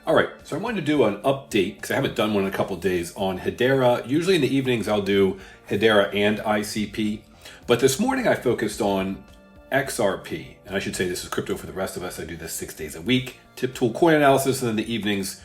All right, so I wanted to do an update because I haven't done one in a couple of days on Hedera. Usually in the evenings I'll do Hedera and ICP, but this morning I focused on XRP, and I should say this is crypto for the rest of us. I do this 6 days a week, tip tool coin analysis, and then the evenings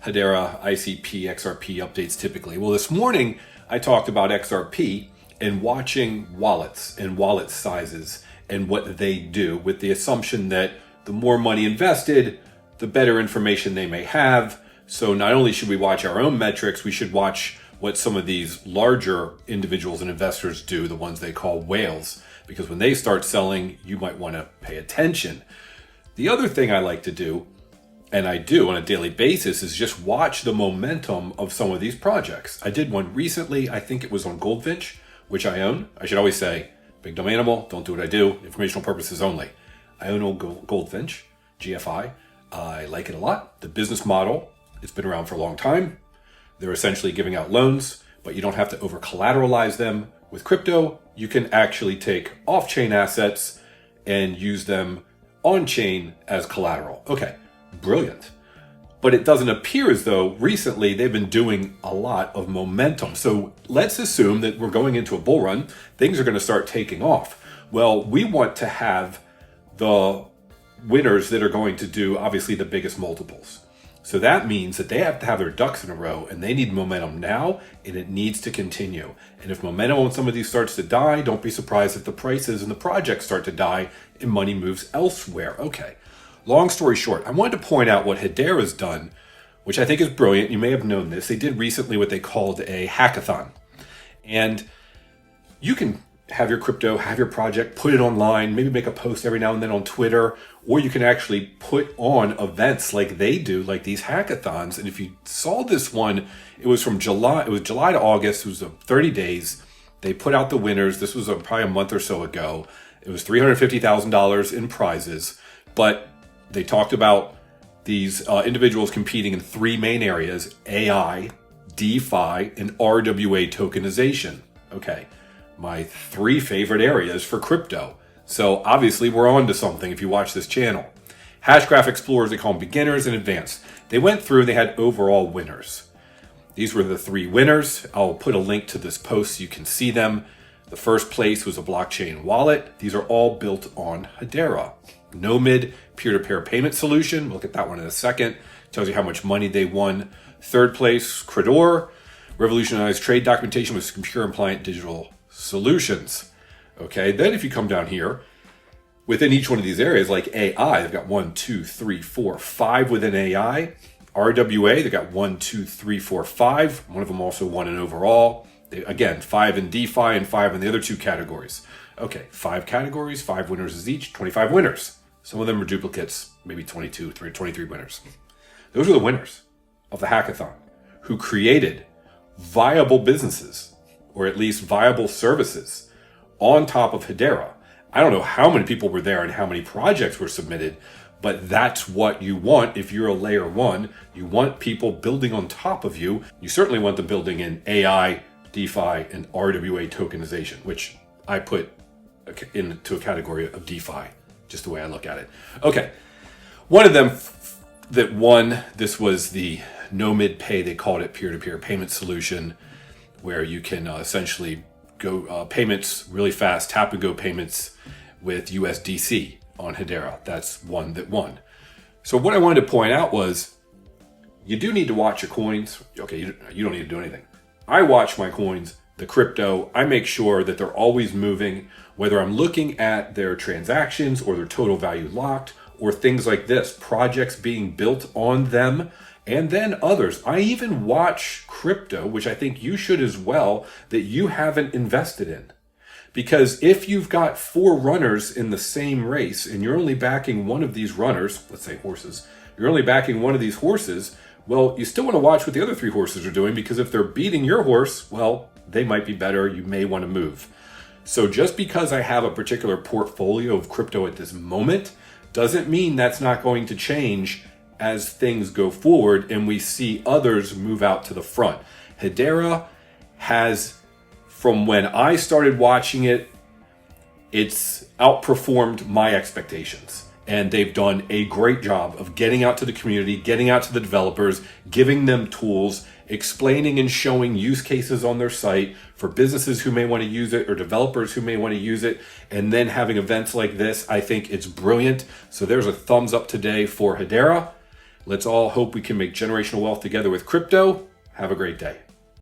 Hedera, ICP, XRP updates typically. Well, this morning I talked about XRP and watching wallets and wallet sizes and what they do, with the assumption that the more money invested, the better information they may have. So not only should we watch our own metrics, we should watch what some of these larger individuals and investors do, the ones they call whales, because when they start selling, you might want to pay attention. The other thing I like to do, and I do on a daily basis, is just watch the momentum of some of these projects. I did one recently, I think it was on Goldfinch, which I own. I should always say, big dumb animal, don't do what I do, informational purposes only. I own old Goldfinch, GFI. I like it a lot. The business model, it's been around for a long time. They're essentially giving out loans, but you don't have to over collateralize them. With crypto, you can actually take off-chain assets and use them on-chain as collateral. Okay, brilliant. But it doesn't appear as though recently they've been doing a lot of momentum. So let's assume that we're going into a bull run. Things are going to start taking off. Well, we want to have the winners that are going to do obviously the biggest multiples. So that means that they have to have their ducks in a row, and they need momentum now, and it needs to continue. And if momentum on some of these starts to die, don't be surprised if the prices and the projects start to die and money moves elsewhere. Okay, long story short, I wanted to point out what Hedera's done, which I think is brilliant. You may have known this. They did recently what they called a hackathon. And you can have your crypto, have your project, put it online, maybe make a post every now and then on Twitter, or you can actually put on events like they do, like these hackathons. And if you saw this one, it was July to August. It was 30 days. They put out the winners. This was probably a month or so ago. It was $350,000 in prizes, but they talked about these individuals competing in three main areas: AI, DeFi, and RWA tokenization. Okay. My three favorite areas for crypto. So obviously we're on to something if you watch this channel. Hasgraph explorers, they call them beginners and advanced. They went through and they had overall winners. These were the three winners. I'll put a link to this post so you can see them. The first place was a blockchain wallet. These are all built on Hedera. Nomad peer-to-peer payment solution. We'll look at that one in a second. Tells you how much money they won. Third place, Credor. Revolutionized trade documentation with secure and compliant digital solutions. Okay, then if you come down here, within each one of these areas, like AI, they've got 1, 2, 3, 4, 5 within AI. RWA, they've got 1, 2, 3, 4, 5. One of them also won an overall. Again, 5 in DeFi and 5 in the other two categories. Okay, 5 categories, 5 winners is each, 25 winners. Some of them are duplicates, maybe 22, 23 winners. Those are the winners of the hackathon, who created viable businesses, or at least viable services, on top of Hedera. I don't know how many people were there and how many projects were submitted, but that's what you want if you're a layer one. You want people building on top of you. You certainly want them building in AI, DeFi, and RWA tokenization, which I put into a category of DeFi, just the way I look at it. Okay, one of them that won, this was the Nomad Pay, they called it, peer-to-peer payment solution, where you can essentially go payments really fast, tap and go payments with USDC on Hedera. That's one that won. So what I wanted to point out was, you do need to watch your coins. Okay, you don't need to do anything. I watch my coins, the crypto. I make sure that they're always moving, whether I'm looking at their transactions or their total value locked, or things like this, projects being built on them. And then others. I even watch crypto, which I think you should as well, that you haven't invested in. Because if you've got 4 runners in the same race and you're only backing one of these runners, let's say horses, you're only backing one of these horses, well, you still want to watch what the other 3 horses are doing, because if they're beating your horse, well, they might be better. You may want to move. So just because I have a particular portfolio of crypto at this moment doesn't mean that's not going to change as things go forward and we see others move out to the front. Hedera has, from when I started watching it, it's outperformed my expectations. and they've done a great job of getting out to the community, getting out to the developers, giving them tools, explaining and showing use cases on their site for businesses who may want to use it or developers who may want to use it, and then having events like this. I think it's brilliant. So there's a thumbs up today for Hedera. Let's all hope we can make generational wealth together with crypto. Have a great day.